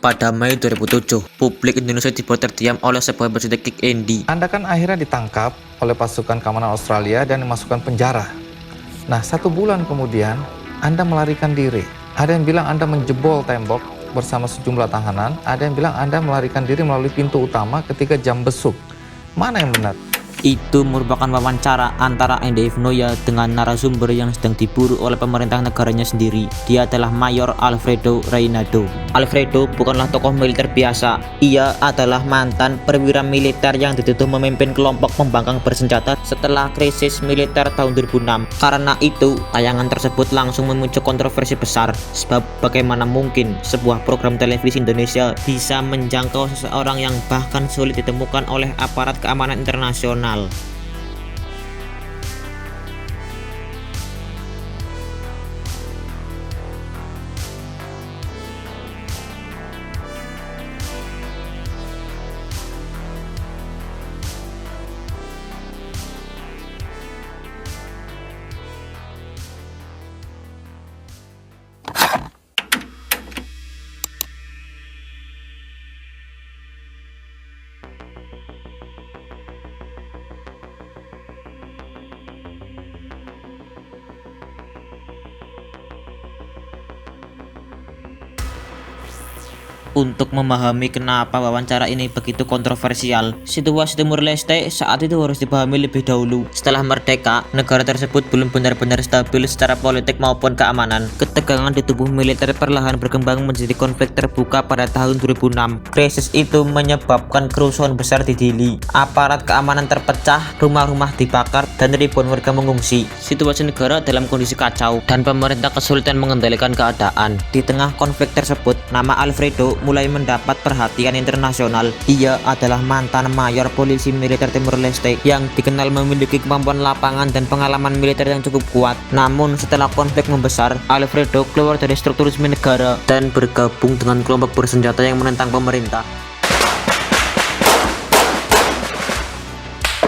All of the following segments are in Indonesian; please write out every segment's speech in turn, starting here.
Pada Mei 2007, publik Indonesia dibuat terdiam oleh sebuah berita Kick Andy. Anda kan akhirnya ditangkap oleh pasukan keamanan Australia dan dimasukkan penjara. Nah, 1 bulan kemudian, Anda melarikan diri. Ada yang bilang Anda menjebol tembok bersama sejumlah tahanan, ada yang bilang Anda melarikan diri melalui pintu utama ketika jam besuk. Mana yang benar? Itu merupakan wawancara antara Andy Noya dengan narasumber yang sedang diburu oleh pemerintah negaranya sendiri. Dia adalah Mayor Alfredo Reinado. Alfredo bukanlah tokoh militer biasa. Ia adalah mantan perwira militer yang dituduh memimpin kelompok pembangkang bersenjata setelah krisis militer tahun 2006. Karena itu, tayangan tersebut langsung memicu kontroversi besar. Sebab bagaimana mungkin sebuah program televisi Indonesia bisa menjangkau seseorang yang bahkan sulit ditemukan oleh aparat keamanan internasional. Untuk memahami kenapa wawancara ini begitu kontroversial, situasi Timur Leste saat itu harus dipahami lebih dahulu. Setelah merdeka, negara tersebut belum benar-benar stabil secara politik maupun keamanan. Ketegangan di tubuh militer perlahan berkembang menjadi konflik terbuka pada tahun 2006. Krisis itu menyebabkan kerusuhan besar di Dili. Aparat keamanan terpecah, rumah-rumah dibakar, dan ribuan warga mengungsi. Situasi negara dalam kondisi kacau, dan pemerintah kesulitan mengendalikan keadaan. Di tengah konflik tersebut, nama Alfredo mulai mendapat perhatian internasional. Ia adalah mantan mayor polisi militer Timur Leste yang dikenal memiliki kemampuan lapangan dan pengalaman militer yang cukup kuat. Namun setelah konflik membesar, Alfredo keluar dari struktur resmi negara dan bergabung dengan kelompok bersenjata yang menentang pemerintah.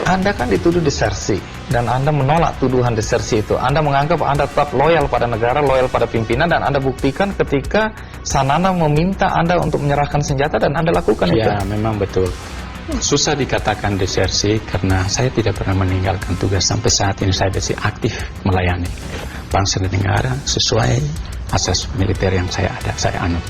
Anda kan dituduh desersi, dan Anda menolak tuduhan desersi itu. Anda menganggap Anda tetap loyal pada negara, loyal pada pimpinan, dan Anda buktikan ketika Sanana meminta Anda untuk menyerahkan senjata, dan Anda lakukan itu. Ya, memang betul. Susah dikatakan desersi karena saya tidak pernah meninggalkan tugas. Sampai saat ini saya masih aktif melayani bangsa dan negara sesuai asas militer yang saya anut.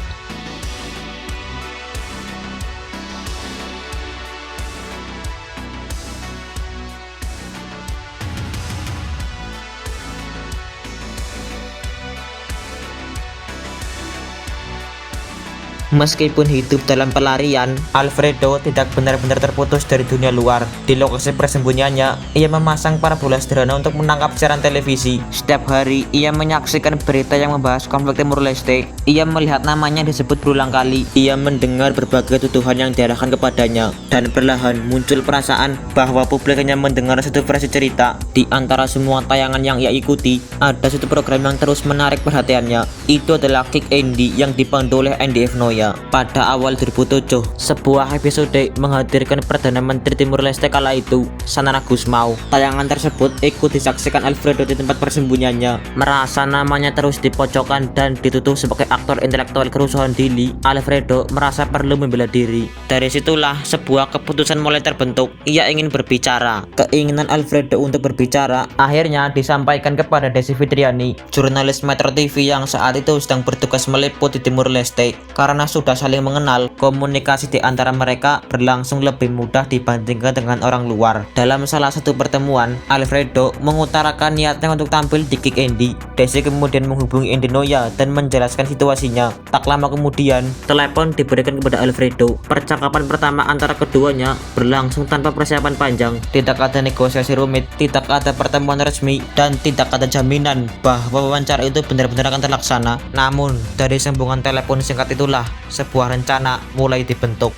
Meskipun hidup dalam pelarian, Alfredo tidak benar-benar terputus dari dunia luar. Di lokasi persembunyiannya, ia memasang parabola sederhana untuk menangkap siaran televisi. Setiap hari, ia menyaksikan berita yang membahas konflik Timur Leste. Ia melihat namanya disebut berulang kali. Ia mendengar berbagai tuduhan yang diarahkan kepadanya. Dan perlahan muncul perasaan bahwa publik hanya mendengar satu versi cerita. Di antara semua tayangan yang ia ikuti, ada satu program yang terus menarik perhatiannya. Itu adalah Kick Andy yang dipandu oleh Andy Noya. Pada awal 2007, sebuah episode menghadirkan Perdana Menteri Timur Leste kala itu, Sanana Gusmao. Tayangan tersebut ikut disaksikan Alfredo di tempat persembunyiannya. Merasa namanya terus dipojokkan dan dituduh sebagai aktor intelektual kerusuhan Dili, Alfredo merasa perlu membela diri. Dari situlah sebuah keputusan mulai terbentuk. Ia ingin berbicara. Keinginan Alfredo untuk berbicara akhirnya disampaikan kepada Desi Fitriani, jurnalis Metro TV yang saat itu sedang bertugas meliput di Timur Leste. Karena sudah saling mengenal, komunikasi di antara mereka berlangsung lebih mudah dibandingkan dengan orang luar. Dalam salah satu pertemuan, Alfredo mengutarakan niatnya untuk tampil di Kick Andy. Desi kemudian menghubungi Andy Noya dan menjelaskan situasinya. Tak lama kemudian, telepon diberikan kepada Alfredo. Percakapan pertama antara keduanya berlangsung tanpa persiapan panjang. Tidak ada negosiasi rumit, tidak ada pertemuan resmi, dan tidak ada jaminan bahwa wawancara itu benar-benar akan terlaksana. Namun, dari sambungan telepon singkat itulah sebuah rencana mulai dibentuk.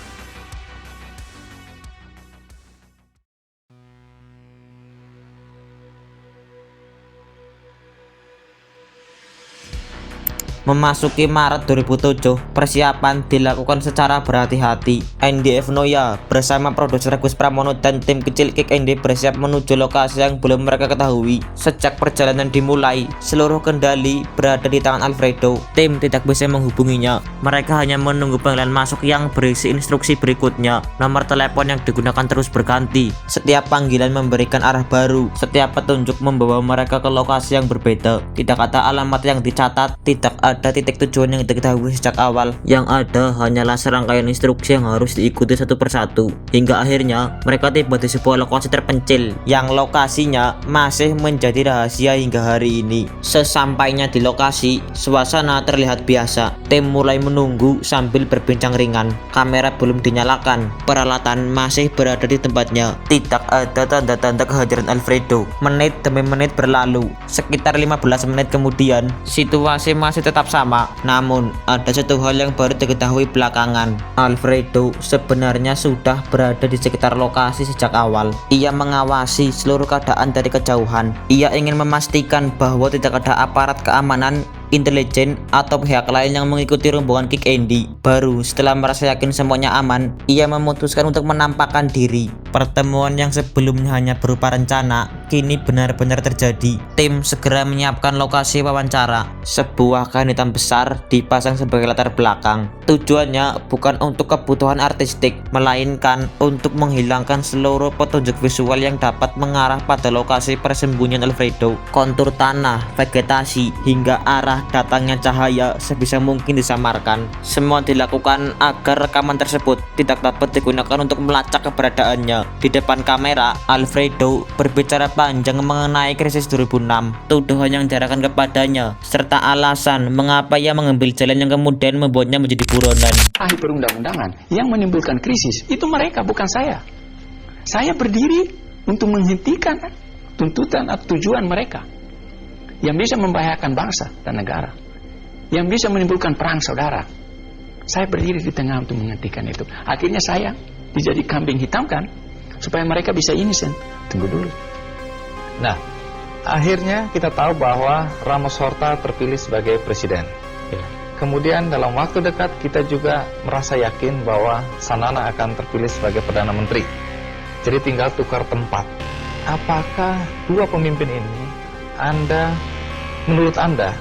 Memasuki Maret 2007, persiapan dilakukan secara berhati-hati. Andy F. Noya bersama produser Agus Pramono dan tim kecil Kick Andy bersiap menuju lokasi yang belum mereka ketahui. Sejak perjalanan dimulai, seluruh kendali berada di tangan Alfredo. Tim tidak bisa menghubunginya. Mereka hanya menunggu panggilan masuk yang berisi instruksi berikutnya. Nomor telepon yang digunakan terus berganti. Setiap panggilan memberikan arah baru. Setiap petunjuk membawa mereka ke lokasi yang berbeda. Tidak ada alamat yang dicatat, tidak ada titik tujuan yang diketahui sejak awal. Yang ada hanyalah serangkaian instruksi yang harus diikuti satu persatu. Hingga akhirnya mereka tiba di sebuah lokasi terpencil yang lokasinya masih menjadi rahasia hingga hari ini. Sesampainya di lokasi, suasana terlihat biasa. Tim mulai menunggu sambil berbincang ringan. Kamera belum dinyalakan, peralatan masih berada di tempatnya. Tidak ada tanda-tanda kehadiran Alfredo. Menit demi menit berlalu. Sekitar 15 menit kemudian, situasi masih tetap sama. Namun, ada satu hal yang baru diketahui belakangan. Alfredo sebenarnya sudah berada di sekitar lokasi sejak awal. Ia mengawasi seluruh keadaan dari kejauhan. Ia ingin memastikan bahwa tidak ada aparat keamanan, intelijen, atau pihak lain yang mengikuti rombongan Kick Andy. Baru setelah merasa yakin semuanya aman, ia memutuskan untuk menampakkan diri. Pertemuan yang sebelumnya hanya berupa rencana, kini benar-benar terjadi. Tim segera menyiapkan lokasi wawancara. Sebuah kain hitam besar dipasang sebagai latar belakang. Tujuannya bukan untuk kebutuhan artistik, melainkan untuk menghilangkan seluruh petunjuk visual yang dapat mengarah pada lokasi persembunyian Alfredo. Kontur tanah, vegetasi, hingga arah datangnya cahaya sebisa mungkin disamarkan. Semua dilakukan agar rekaman tersebut tidak dapat digunakan untuk melacak keberadaannya. Di depan kamera, Alfredo berbicara panjang mengenai krisis 2006, tuduhan yang diarahkan kepadanya, serta alasan mengapa ia mengambil jalan yang kemudian membuatnya menjadi buronan. Ahli perundang-undangan yang menimbulkan krisis itu mereka, bukan saya. Saya berdiri untuk menghentikan tuntutan atau tujuan mereka yang bisa membahayakan bangsa dan negara, yang bisa menimbulkan perang saudara. Saya berdiri di tengah untuk menghentikan itu. Akhirnya saya dijadi kambing hitam kan, supaya mereka bisa innocent. Tunggu dulu. Nah, akhirnya kita tahu bahwa Ramos Horta terpilih sebagai presiden. Ya. Kemudian dalam waktu dekat kita juga merasa yakin bahwa Sanana akan terpilih sebagai Perdana Menteri. Jadi tinggal tukar tempat. Apakah dua pemimpin ini menurut Anda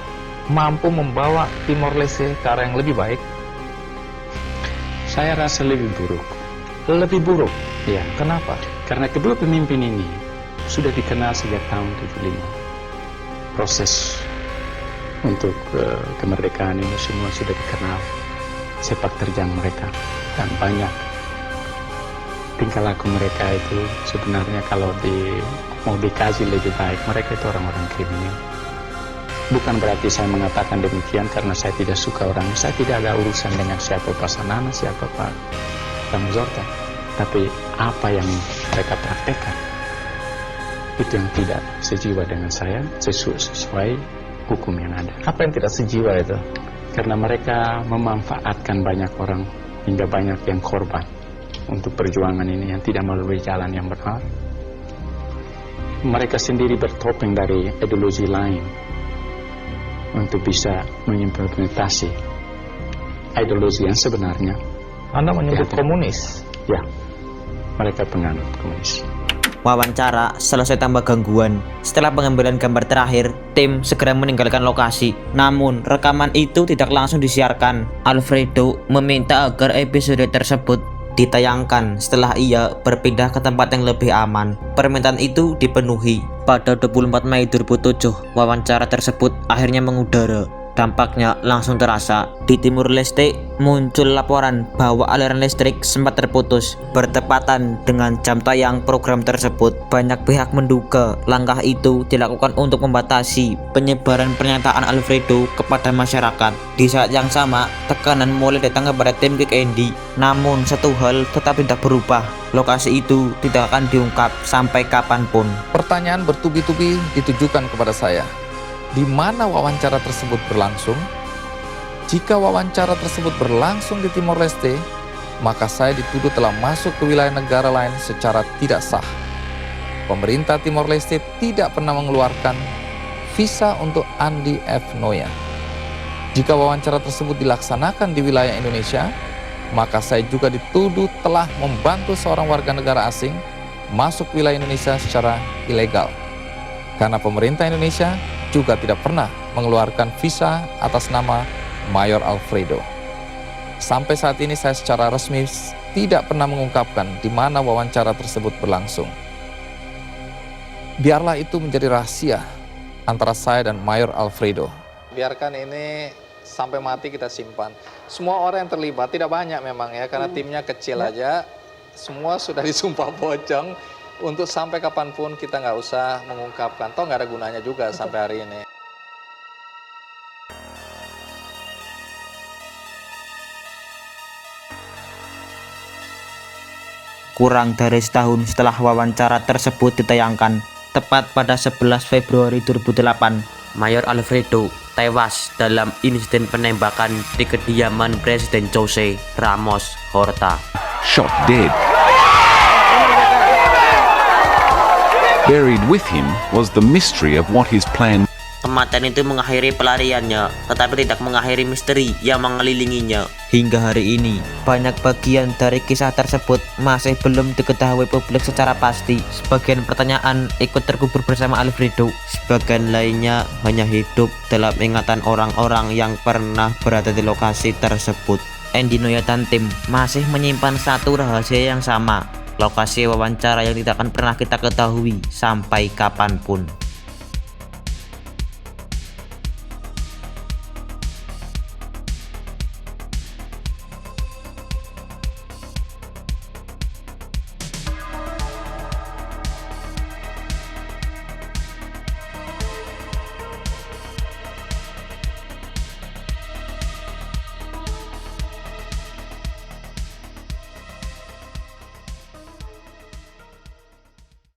mampu membawa Timor Leste ke arah yang lebih baik? Saya rasa lebih buruk. Lebih buruk? Ya, Kenapa? karena kedua pemimpin ini sudah dikenal sejak tahun 75. Proses untuk kemerdekaan ini semua sudah dikenal, sepak terjang mereka, dan banyak tingkah laku mereka itu sebenarnya kalau mau dikaji lebih baik, mereka itu orang-orang kriminal. Bukan berarti saya mengatakan demikian karena saya tidak suka orangnya. Saya tidak ada urusan dengan siapa Pak Sanana, siapa Pak Ramos Horta. Tapi apa yang mereka praktekkan itu yang tidak sejiwa dengan saya, sesuai hukum yang ada. Apa yang tidak sejiwa itu? Karena mereka memanfaatkan banyak orang hingga banyak yang korban untuk perjuangan ini yang tidak melalui jalan yang benar. Mereka sendiri bertopeng dari ideologi lain untuk bisa mengimplementasi ideologi yang sebenarnya. Anda menyebut Ya, komunis? Ya, mereka penganut komunis. Wawancara selesai tanpa gangguan. Setelah pengambilan gambar terakhir, tim segera meninggalkan lokasi. Namun, rekaman itu tidak langsung disiarkan. Alfredo meminta agar episode tersebut ditayangkan setelah ia berpindah ke tempat yang lebih aman. Permintaan itu dipenuhi. Pada 24 Mei 2007, wawancara tersebut akhirnya mengudara. Dampaknya langsung terasa. Di Timur Leste muncul laporan bahwa aliran listrik sempat terputus bertepatan dengan jam tayang program tersebut. Banyak pihak menduga langkah itu dilakukan untuk membatasi penyebaran pernyataan Alfredo kepada masyarakat. Di saat yang sama, tekanan mulai datang kepada tim Kick Andy. Namun satu hal tetap tidak berubah. Lokasi itu tidak akan diungkap sampai kapanpun. Pertanyaan bertubi-tubi ditujukan kepada saya. Di mana wawancara tersebut berlangsung? Jika wawancara tersebut berlangsung di Timor Leste, maka saya dituduh telah masuk ke wilayah negara lain secara tidak sah. Pemerintah Timor Leste tidak pernah mengeluarkan visa untuk Andy F. Noya. Jika wawancara tersebut dilaksanakan di wilayah Indonesia, maka saya juga dituduh telah membantu seorang warga negara asing masuk wilayah Indonesia secara ilegal. Karena pemerintah Indonesia juga tidak pernah mengeluarkan visa atas nama Mayor Alfredo. Sampai saat ini saya secara resmi tidak pernah mengungkapkan di mana wawancara tersebut berlangsung. Biarlah itu menjadi rahasia antara saya dan Mayor Alfredo. Biarkan ini sampai mati kita simpan. Semua orang yang terlibat, tidak banyak memang ya, karena timnya kecil aja. Semua sudah disumpah pocong. Untuk sampai kapanpun kita nggak usah mengungkapkan. Toh nggak ada gunanya juga sampai hari ini. Kurang dari setahun setelah wawancara tersebut ditayangkan, tepat pada 11 Februari 2008, Mayor Alfredo tewas dalam insiden penembakan di kediaman Presiden Jose Ramos Horta. Shot dead. Buried with him was the mystery of what his plan. Kematian itu mengakhiri pelariannya, tetapi tidak mengakhiri misteri yang mengelilinginya. Hingga hari ini, banyak bagian dari kisah tersebut masih belum diketahui publik secara pasti. Sebagian pertanyaan ikut terkubur bersama Alfredo, sebagian lainnya hanya hidup dalam ingatan orang-orang yang pernah berada di lokasi tersebut. Andy Noya dan tim masih menyimpan satu rahasia yang sama, lokasi wawancara yang tidak akan pernah kita ketahui sampai kapanpun.